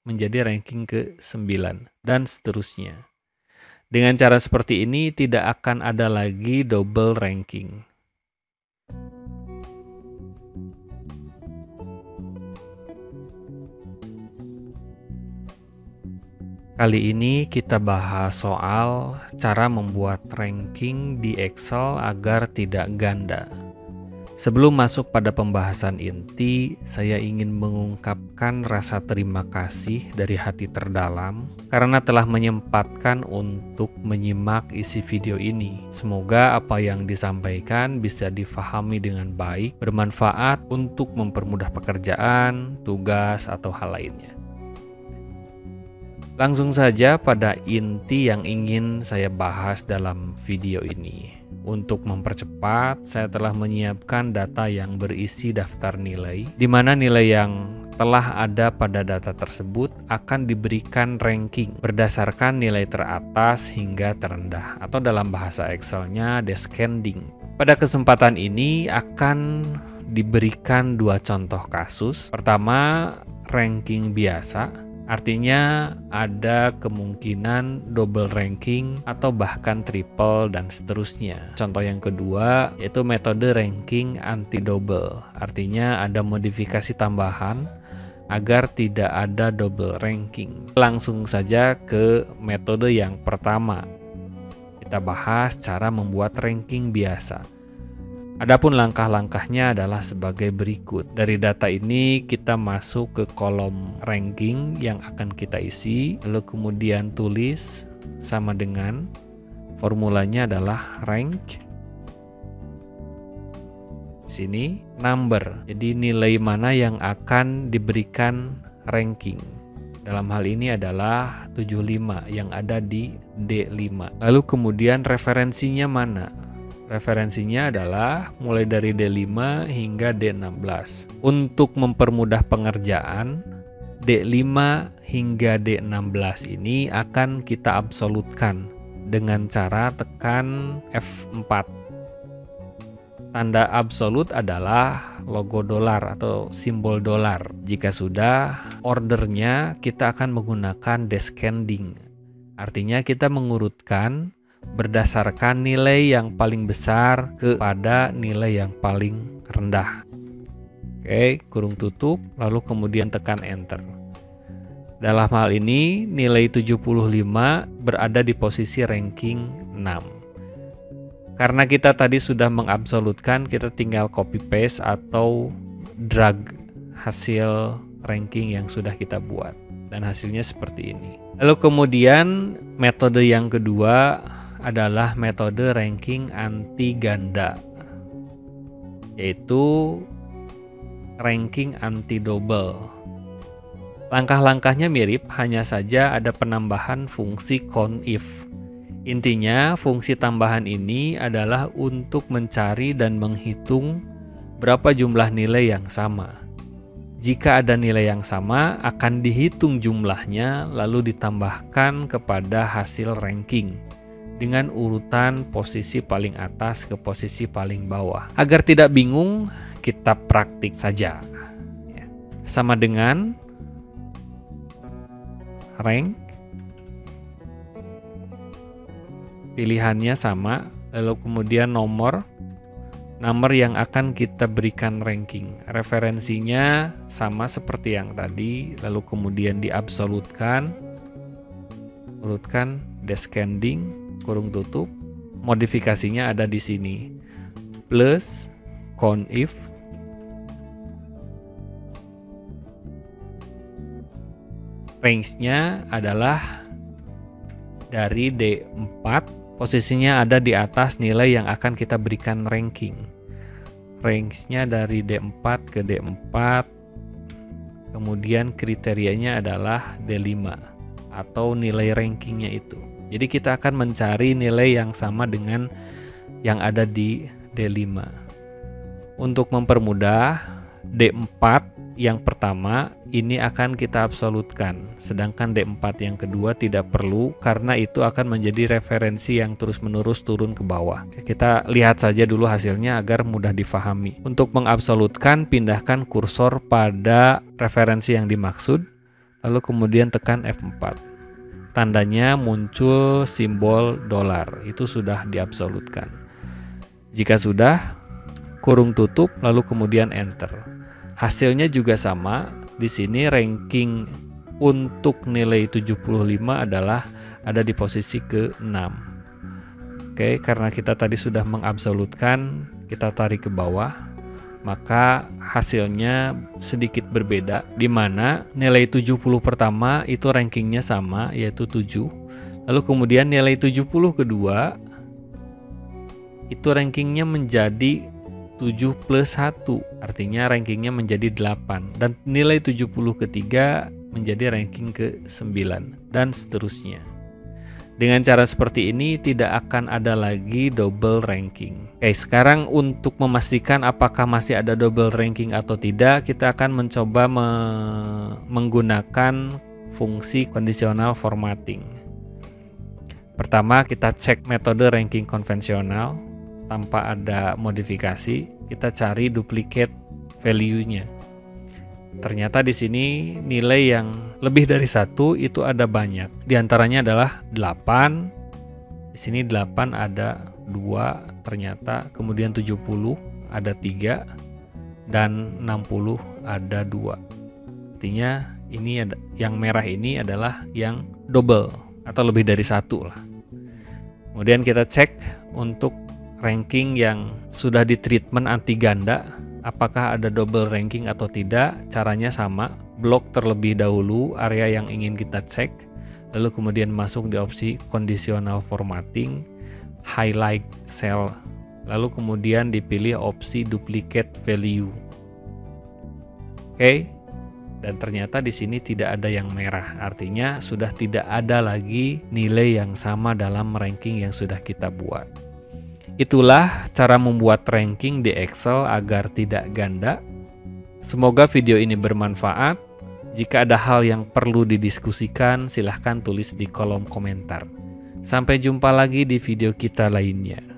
menjadi ranking ke-9 dan seterusnya. Dengan cara seperti ini tidak akan ada lagi double ranking. Kali ini kita bahas soal cara membuat ranking di Excel agar tidak ganda. Sebelum masuk pada pembahasan inti, saya ingin mengungkapkan rasa terima kasih dari hati terdalam karena telah menyempatkan untuk menyimak isi video ini. Semoga apa yang disampaikan bisa difahami dengan baik, bermanfaat untuk mempermudah pekerjaan, tugas, atau hal lainnya. Langsung saja pada inti yang ingin saya bahas dalam video ini. Untuk mempercepat, saya telah menyiapkan data yang berisi daftar nilai, di mana nilai yang telah ada pada data tersebut akan diberikan ranking berdasarkan nilai teratas hingga terendah, atau dalam bahasa Excel-nya descending. Pada kesempatan ini akan diberikan dua contoh kasus. Pertama, ranking biasa. Artinya ada kemungkinan double ranking atau bahkan triple dan seterusnya. Contoh yang kedua yaitu metode ranking anti-double. Artinya ada modifikasi tambahan agar tidak ada double ranking. Langsung saja ke metode yang pertama. Kita bahas cara membuat ranking biasa. Adapun langkah-langkahnya adalah sebagai berikut. Dari data ini kita masuk ke kolom ranking yang akan kita isi, lalu kemudian tulis sama dengan formulanya adalah rank. Sini number. Jadi nilai mana yang akan diberikan ranking. Dalam hal ini adalah 75 yang ada di D5. Lalu kemudian referensinya mana? Referensinya adalah mulai dari D5 hingga D16. Untuk mempermudah pengerjaan, D5 hingga D16 ini akan kita absolutkan dengan cara tekan F4. Tanda absolut adalah logo dolar atau simbol dolar. Jika sudah, ordernya kita akan menggunakan descending. Artinya kita mengurutkan berdasarkan nilai yang paling besar kepada nilai yang paling rendah. Oke, kurung tutup, lalu kemudian tekan enter. Dalam hal ini, nilai 75 berada di posisi ranking 6. Karena kita tadi sudah mengabsolutkan, kita tinggal copy paste atau drag hasil ranking yang sudah kita buat. Dan hasilnya seperti ini. Lalu kemudian metode yang kedua adalah metode ranking anti ganda, yaitu ranking anti double. Langkah-langkahnya mirip, hanya saja ada penambahan fungsi CONIF. Intinya, fungsi tambahan ini adalah untuk mencari dan menghitung berapa jumlah nilai yang sama. Jika ada nilai yang sama, akan dihitung jumlahnya lalu ditambahkan kepada hasil ranking dengan urutan posisi paling atas ke posisi paling bawah. Agar tidak bingung, kita praktik saja. Sama dengan rank, pilihannya sama, lalu kemudian nomor yang akan kita berikan ranking. Referensinya sama seperti yang tadi, lalu kemudian diabsolutkan, urutkan descending, kurung tutup, modifikasinya ada di sini, plus CONIF, range-nya adalah dari D4, posisinya ada di atas nilai yang akan kita berikan ranking. Range-nya dari D4 ke D4, kemudian kriterianya adalah D5 atau nilai rankingnya itu. Jadi kita akan mencari nilai yang sama dengan yang ada di D5. Untuk mempermudah, D4 yang pertama ini akan kita absolutkan, sedangkan D4 yang kedua tidak perlu karena itu akan menjadi referensi yang terus-menerus turun ke bawah. Kita lihat saja dulu hasilnya agar mudah difahami. Untuk mengabsolutkan, pindahkan kursor pada referensi yang dimaksud, lalu kemudian tekan F4. Tandanya muncul simbol dolar, itu sudah diabsolutkan. Jika sudah, kurung tutup lalu kemudian enter. Hasilnya juga sama. Di sini ranking untuk nilai 75 adalah ada di posisi ke-6. Oke, karena kita tadi sudah mengabsolutkan, kita tarik ke bawah, maka hasilnya sedikit berbeda, di mana nilai 70 pertama itu rankingnya sama, yaitu 7. Lalu kemudian nilai 70 kedua itu rankingnya menjadi 7 plus 1, artinya rankingnya menjadi 8. Dan nilai 70 ketiga menjadi ranking ke-9, dan seterusnya. Dengan cara seperti ini tidak akan ada lagi double ranking. Oke, sekarang untuk memastikan apakah masih ada double ranking atau tidak, kita akan mencoba menggunakan fungsi conditional formatting. Pertama, kita cek metode ranking konvensional tanpa ada modifikasi. Kita cari duplicate value-nya. Ternyata di sini nilai yang lebih dari 1 itu ada banyak. Di antaranya adalah 8. Di sini 8 ada 2 ternyata, kemudian 70 ada 3 dan 60 ada 2. Artinya ini ada, yang merah ini adalah yang double atau lebih dari 1 lah. Kemudian kita cek untuk ranking yang sudah di treatment anti ganda, apakah ada double ranking atau tidak. Caranya sama, blok terlebih dahulu area yang ingin kita cek, lalu kemudian masuk di opsi conditional formatting, highlight cell, lalu kemudian dipilih opsi duplicate value. Oke, dan ternyata di sini tidak ada yang merah, artinya sudah tidak ada lagi nilai yang sama dalam ranking yang sudah kita buat. Itulah cara membuat ranking di Excel agar tidak ganda. Semoga video ini bermanfaat. Jika ada hal yang perlu didiskusikan, silahkan tulis di kolom komentar. Sampai jumpa lagi di video kita lainnya.